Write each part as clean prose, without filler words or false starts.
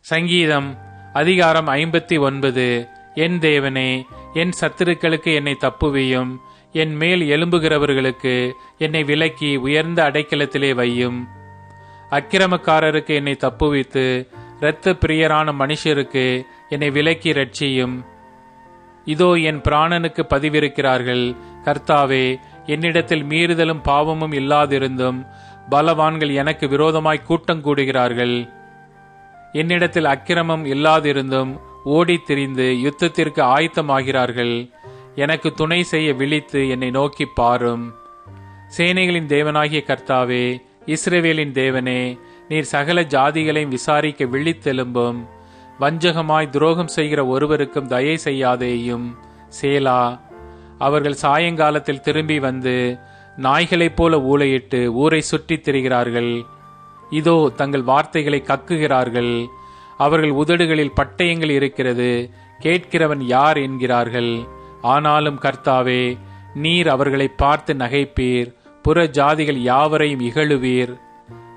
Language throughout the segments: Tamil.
சங்கீதம் அதிகாரம் 59. என் தேவனே, என் சத்துருக்களுக்கு என்னை தப்புவியும், என் மேல் எழும்புகிறவர்களுக்கு என்னை விலக்கி உயர்ந்த அடைக்கலத்திலே வையும். அக்கிரமக்காரருக்கு என்னை தப்புவித்து இரத்த பிரியரான மனுஷருக்கு என்னை விலக்கி ரட்சியும். இதோ என் பிராணனுக்கு பதிவிருக்கிறார்கள். கர்த்தாவே, என்னிடத்தில் மீறுதலும் பாவமும் இல்லாதிருந்தும் பலவான்கள் எனக்கு விரோதமாய் கூட்டம் கூடுகிறார்கள். என்னிடத்தில் அக்கிரமம் இல்லாதிருந்தும் ஓடித் திரிந்து யுத்தத்திற்கு ஆயத்தமாகிறார்கள். எனக்கு துணை செய்ய விழித்து என்னை நோக்கி பாரும். சேனைகளின் தேவனாகிய கர்த்தாவே, இஸ்ரவேலின் தேவனே, நீர் சகல ஜாதிகளையும் விசாரிக்க விழித்தெலும்பும். வஞ்சகமாய் துரோகம் செய்கிற ஒருவருக்கும் தயை செய்யாதேயும். சேலா. அவர்கள் சாயங்காலத்தில் திரும்பி வந்து நாய்களைப் போல ஊளையிட்டு ஊரை சுற்றித் திரிகிறார்கள். இதோ தங்கள் வார்த்தைகளை கக்குகிறார்கள். அவர்கள் உதடுகளில் பட்டயங்கள் இருக்கிறது. கேட்கிறவன் யார் என்கிறார்கள். ஆனாலும் கர்த்தாவே, நீர் அவர்களை பார்த்து நகைப்பீர். புற ஜாதிகள் யாவரையும் இகழுவீர்.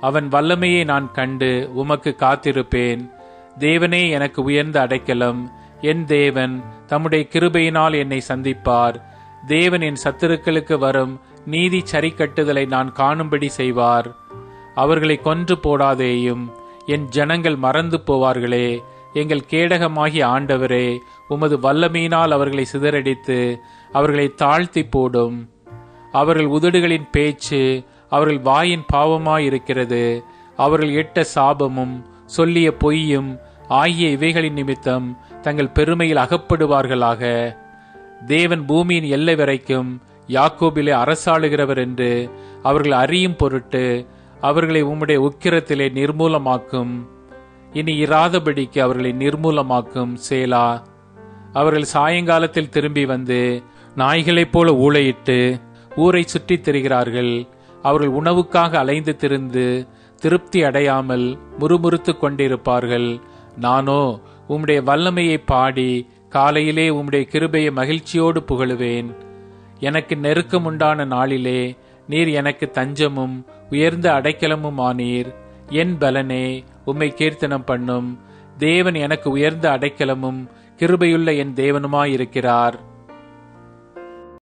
அவன் வல்லமையை நான் கண்டு உமக்கு காத்திருப்பேன். தேவனே எனக்கு உயர்ந்த அடைக்கலம். என் தேவன் தம்முடைய கிருபையினால் என்னை சந்திப்பார். தேவன் என் சத்துருக்களுக்கு வரும் நீதி சரிக்கட்டுதலை நான் காணும்படி செய்வார். அவர்களை கொன்று போடாதேயும். என் ஜனங்கள் மறந்து போவார்களே. எங்கள் கேடகமாகிய ஆண்டவரே, உமது வல்லமையினால் அவர்களை சிதறடித்து அவர்களை தாழ்த்தி போடும். அவர்கள் உதடுகளின் பேச்சு அவர்கள் வாயின் பாவமாயிருக்கிறது. அவர்கள் இட்ட சாபமும் சொல்லிய பொய்யும் ஆகிய இவைகளின் நிமித்தம் தங்கள் பெருமையில் அகப்படுவார்களாக. தேவன் பூமியின் எல்லை வரைக்கும் யாக்கோபிலே அரசாளுகிறவர் என்று அவர்கள் அறியும் பொருட்டு அவர்களை உம்முடைய உக்கிரத்திலே நிர்மூலமாக்கும். இனி இராதபடிக்கு அவர்களை நிர்மூலமாக்கும். சேலா. அவர்கள் சாயங்காலத்தில் திரும்பி வந்து நாய்களைப் போல ஊளையிட்டு ஊரை சுற்றித் திரிகிறார்கள். அவர்கள் உணவுக்காக அலைந்து திரிந்து திருப்தி அடையாமல் முறுமுறுத்து கொண்டிருப்பார்கள். நானோ உம்முடைய வல்லமையை பாடி காலையிலே உம்முடைய கிருபையை மகிழ்ச்சியோடு புகழுவேன். எனக்கு நெருக்கம் உண்டான நாளிலே நீர் எனக்கு தஞ்சமும் உயர்ந்த அடைக்கலமும் ஆனீர். என் பலனே, உம்மை கீர்த்தனம் பண்ணும். தேவன் எனக்கு உயர்ந்த அடைக்கலமும் கிருபையுள்ள என் தேவனுமாயிருக்கிறார்.